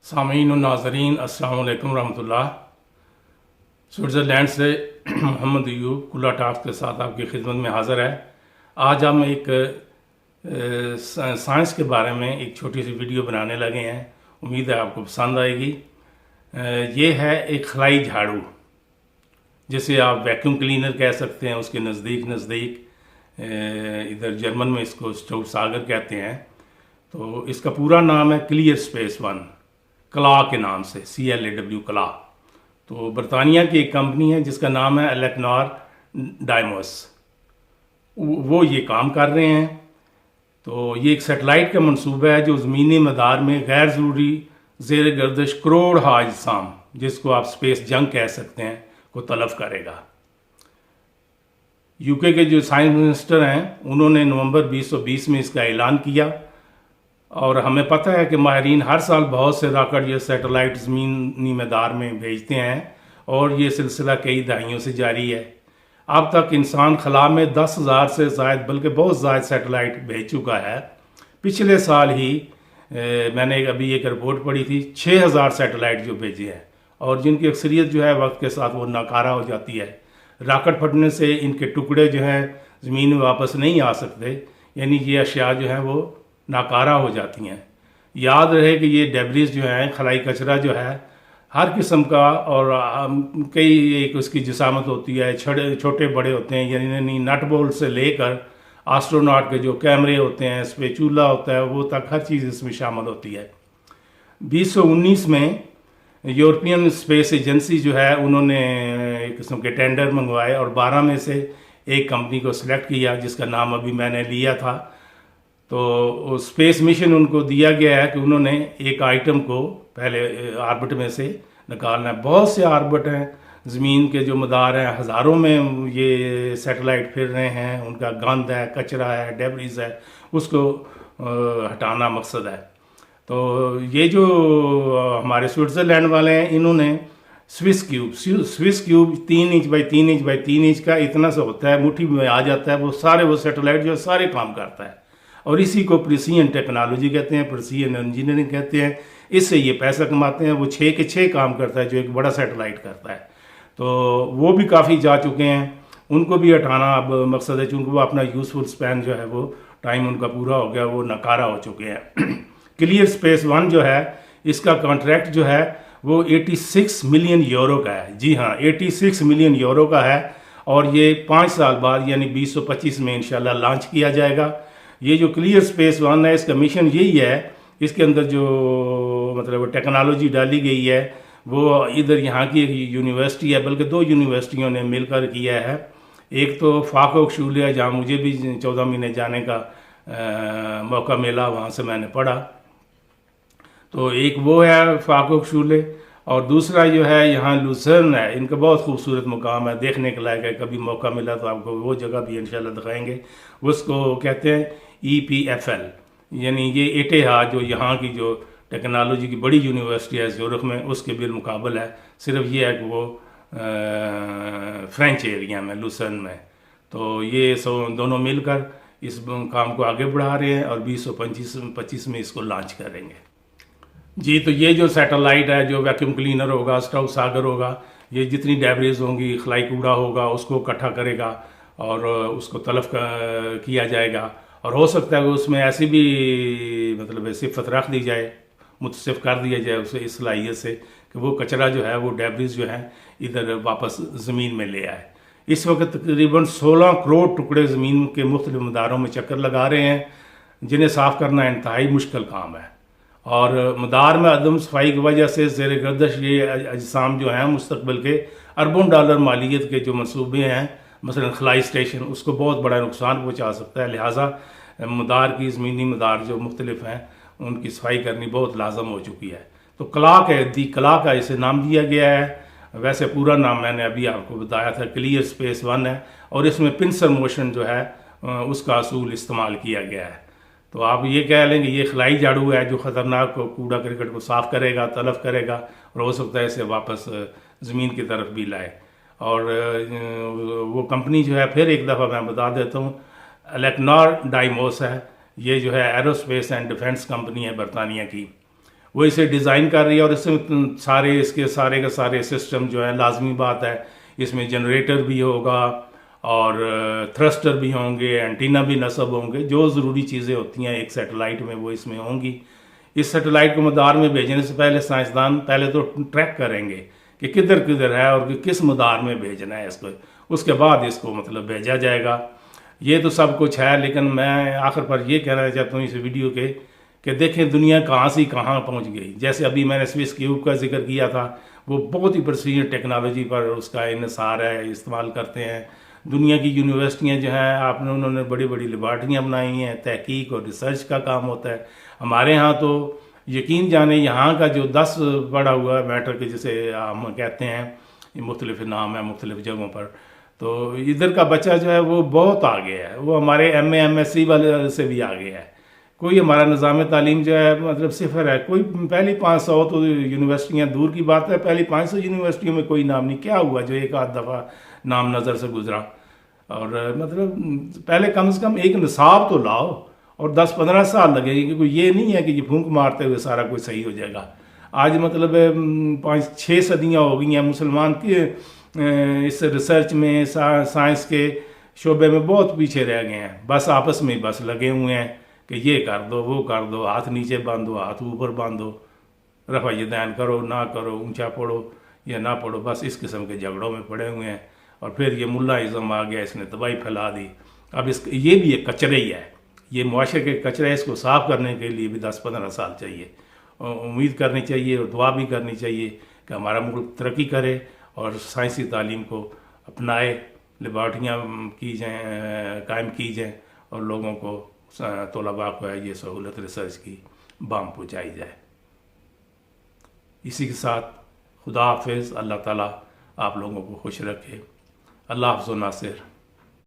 सामीन और नाजरीन अस्सलाम वालेकुम रहमतुल्लाह। स्विट्ज़रलैंड से मोहम्मद अयूब कुल्ला टास्क के साथ आपकी खिदमत में हाज़िर है। आज हम एक साइंस के बारे में एक छोटी सी वीडियो बनाने लगे हैं। उम्मीद है आपको पसंद आएगी। ये है एक खलाई झाड़ू, जिसे आप वैक्यूम क्लीनर कह सकते हैं। उसके नज़दीक इधर जर्मन में इसको स्टोवसागर कहते हैं। तो इसका पूरा नाम है क्लियर स्पेस वन, क्ला के नाम से, CLAW क्ला। तो बरतानिया की एक कंपनी है जिसका नाम है एलेक्नॉर डायमोस, वो ये काम कर रहे हैं। तो ये एक सेटेलाइट का मंसूबा है जो ज़मीनी मदार में गैर ज़रूरी ज़ेर गर्दिश करोड़ अजसाम, जिसको आप स्पेस जंग कह सकते हैं, को तलब करेगा। UK के जो साइंस मिनिस्टर हैं उन्होंने नवंबर 2020 में इसका ऐलान किया। और हमें पता है कि माहिरीन हर साल बहुत से रॉकेट या सैटेलाइट ज़मीनी मदार में भेजते हैं और ये सिलसिला कई दहाइयों से जारी है। अब तक इंसान खला में 10,000 से ज़ायद, बल्कि बहुत ज़्यादा सैटेलाइट भेज चुका है। पिछले साल ही मैंने अभी एक रिपोर्ट पढ़ी थी, 6,000 सैटेलाइट जो भेजे हैं, और जिनकी अक्सरियत जो है वक्त के साथ वो नाकारा हो जाती है। रॉकेट फटने से इनके टुकड़े जो हैं ज़मीन में वापस नहीं आ सकते, यानी ये अशिया जो हैं वो नाकारा हो जाती हैं। याद रहे कि ये डेब्रिस जो हैं, खलाई कचरा जो है, हर किस्म का, और कई एक उसकी जिसामत होती है, छोटे बड़े होते हैं, यानी नट बोल्ट से लेकर एस्ट्रोनॉट के जो कैमरे होते हैं, स्पेचुला होता है, वो तक हर चीज़ इसमें शामिल होती है। 2019 में यूरोपियन स्पेस एजेंसी जो है उन्होंने एक किस्म के टेंडर मंगवाए और 12 में से एक कंपनी को सिलेक्ट किया, जिसका नाम अभी मैंने लिया था। तो स्पेस मिशन उनको दिया गया है कि उन्होंने एक आइटम को पहले ऑर्बिट में से निकालना है। बहुत से ऑर्बिट हैं, ज़मीन के जो मदार हैं, हज़ारों में ये सैटेलाइट फिर रहे हैं, उनका गंद है, कचरा है, डेब्रिस है, उसको हटाना मकसद है। तो ये जो हमारे स्विट्ज़रलैंड वाले हैं, इन्होंने Swiss cube 3 inch by 3 inch by 3 inch का इतना सा होता है, मुट्ठी में आ जाता है, वो सैटेलाइट जो सारे काम करता है। और इसी को प्रिसीजन टेक्नोलॉजी कहते हैं, प्रिसीजन इंजीनियरिंग कहते हैं। इससे ये पैसा कमाते हैं। वो 6 के 6 काम करता है जो एक बड़ा सैटेलाइट करता है। तो वो भी काफ़ी जा चुके हैं, उनको भी हटाना अब मकसद है, चूँकि वो अपना यूज़फुल स्पैन जो है, वो टाइम उनका पूरा हो गया, वो नकारा हो चुके हैं। क्लियर स्पेस वन जो है, इसका कॉन्ट्रैक्ट जो है वो 86 मिलियन यूरो का है। जी हाँ, 86 मिलियन यूरो का है। और ये 5 साल बाद यानी 2025 में इंशाल्लाह लॉन्च किया जाएगा। ये जो क्लियर स्पेस वन है, इसका मिशन यही है, इसके अंदर जो मतलब टेक्नोलॉजी डाली गई है, वो इधर यहाँ की एक यूनिवर्सिटी है, बल्कि 2 यूनिवर्सिटियों ने मिलकर किया है। एक तो फाकोक शूले है, जहाँ मुझे भी 14 महीने जाने का मौका मिला, वहाँ से मैंने पढ़ा। तो एक वो है फाकोक शूले, और दूसरा जो है यहाँ लुसर्न है। इनका बहुत खूबसूरत मुकाम है, देखने के लायक है। कभी मौका मिला तो आपको वो जगह भी इंशाल्लाह दिखाएंगे। उसको कहते हैं EPFL, यानी ये इतिहाद जो यहाँ की जो टेक्नोलॉजी की बड़ी यूनिवर्सिटी है ज़ूरिख में, उसके बिलमुकाबल है। सिर्फ ये है कि वो फ्रेंच एरिया में, लुसर्न में। तो ये दोनों मिलकर इस काम को आगे बढ़ा रहे हैं और 2025 में इसको लॉन्च करेंगे। जी, तो ये जो सैटेलाइट है, जो वैक्यूम क्लीनर होगा, स्टोवसागर होगा, ये जितनी डेब्रिस होंगी, खलाई कूड़ा होगा, उसको इकट्ठा करेगा और उसको तलब किया जाएगा। और हो सकता है कि उसमें ऐसी भी मतलब सिफत रख दी जाए, मुतसिफ कर दिया जाए उसे इस सलाहियत से कि वो कचरा जो है, वो डेब्रिस जो है, इधर वापस ज़मीन में ले आए। इस वक्त तकरीबन 16 करोड़ टुकड़े ज़मीन के मुख्तलिफ मदारों में चक्कर लगा रहे हैं, जिन्हें साफ़ करना इंतहाई मुश्किल काम है। और मदार में अदम सफाई की वजह से ज़ेर गर्दश ये अजसाम जो हैं, मुस्तकबिल के अरबों डॉलर मालियत के जो मनसूबे हैं, मसलन खलाई स्टेशन, उसको बहुत बड़ा नुकसान पहुँचा सकता है। लिहाजा मदार की ज़मीनी मदार जो मुख्तलिफ हैं, उनकी सफाई करनी बहुत लाजम हो चुकी है। तो क्लाक है, दी क्लाक का इसे नाम दिया गया है। वैसे पूरा नाम मैंने अभी आपको बताया था, क्लियर स्पेस वन है। और इसमें पिंसर मोशन जो है उसका असूल इस्तेमाल किया गया है। तो आप ये कह लेंगे ये खलाई झाड़ू है जो ख़तरनाक कूड़ा करकट को साफ़ करेगा, तलफ करेगा, और हो सकता है इसे वापस ज़मीन की तरफ भी लाए। और वो कंपनी जो है, फिर एक दफ़ा मैं बता देता हूँ, एलेक्नॉर डायमोस है। ये जो है एरोस्पेस एंड डिफेंस कंपनी है बरतानिया की। وہ اسے ڈیزائن کر رہی ہے، اور اس میں سارے اس کے سارے سسٹم جو ہیں، لازمی بات ہے اس میں جنریٹر بھی ہوگا اور تھرسٹر بھی ہوں گے، اینٹینا بھی نصب ہوں گے، جو ضروری چیزیں ہوتی ہیں ایک سیٹلائٹ میں وہ اس میں ہوں گی۔ اس سیٹلائٹ کو مدار میں بھیجنے سے پہلے سائنسدان پہلے تو ٹریک کریں گے کہ کدھر ہے اور کس مدار میں بھیجنا ہے اس کو، اس کے بعد اس کو مطلب بھیجا جائے گا۔ یہ تو سب کچھ ہے، لیکن میں آخر پر یہ کہنا چاہتا ہوں اس ویڈیو کے کہ دیکھیں دنیا کہاں سے کہاں پہنچ گئی۔ جیسے ابھی میں نے سوئس کیوب کا ذکر کیا تھا، وہ بہت ہی پرسیجر ٹیکنالوجی پر اس کا انحصار ہے، استعمال کرتے ہیں۔ دنیا کی یونیورسٹیاں جو ہیں انہوں نے بڑی بڑی لیبارٹریاں بنائی ہیں، تحقیق اور ریسرچ کا کام ہوتا ہے۔ ہمارے ہاں تو یقین جانے یہاں کا جو 10 بڑا ہوا ہے میٹر کے جسے ہم کہتے ہیں، یہ مختلف نام ہیں مختلف جگہوں پر، تو ادھر کا بچہ جو ہے وہ بہت آگے ہے، وہ ہمارے ایم ایس سی والے سے بھی آگے ہے۔ کوئی ہمارا نظام تعلیم جو ہے مطلب صفر ہے، کوئی پہلی 500 تو یونیورسٹیاں دور کی بات ہے، پہلی 500 یونیورسٹیوں میں کوئی نام نہیں، کیا ہوا جو ایک آدھ دفعہ نام نظر سے گزرا؟ اور مطلب پہلے کم سے کم ایک نصاب تو لاؤ، اور 10-15 سال لگے گی، کیونکہ یہ نہیں ہے کہ یہ پھونک مارتے ہوئے سارا کچھ صحیح ہو جائے گا۔ آج مطلب 5-6 صدیاں ہو گئی ہیں مسلمان کی اس ریسرچ میں، سائنس کے شعبے میں بہت پیچھے رہ گئے ہیں، بس آپس میں بس لگے ہوئے ہیں کہ یہ کر دو وہ کر دو، ہاتھ نیچے باندھو ہاتھ اوپر باندھو، رفع یدین کرو نہ کرو، اونچا پڑھو یا نہ پڑھو، بس اس قسم کے جھگڑوں میں پڑے ہوئے ہیں۔ اور پھر یہ ملا ازم آ گیا، اس نے تباہی پھیلا دی۔ اب یہ بھی ایک کچرے ہی ہے، یہ معاشرے کے کچرے، اس کو صاف کرنے کے لیے بھی 10-15 سال چاہیے۔ امید کرنی چاہیے اور دعا بھی کرنی چاہیے کہ ہمارا ملک ترقی کرے اور سائنسی تعلیم کو اپنائے، لیبارٹریاں کی جائیں، قائم کی جائیں، اور لوگوں کو، طلباء کو ہے یہ سہولت ریسرچ کی بام پہنچائی جائے۔ اسی کے ساتھ خدا حافظ، اللہ تعالیٰ آپ لوگوں کو خوش رکھے۔ اللہ حافظ و ناصر۔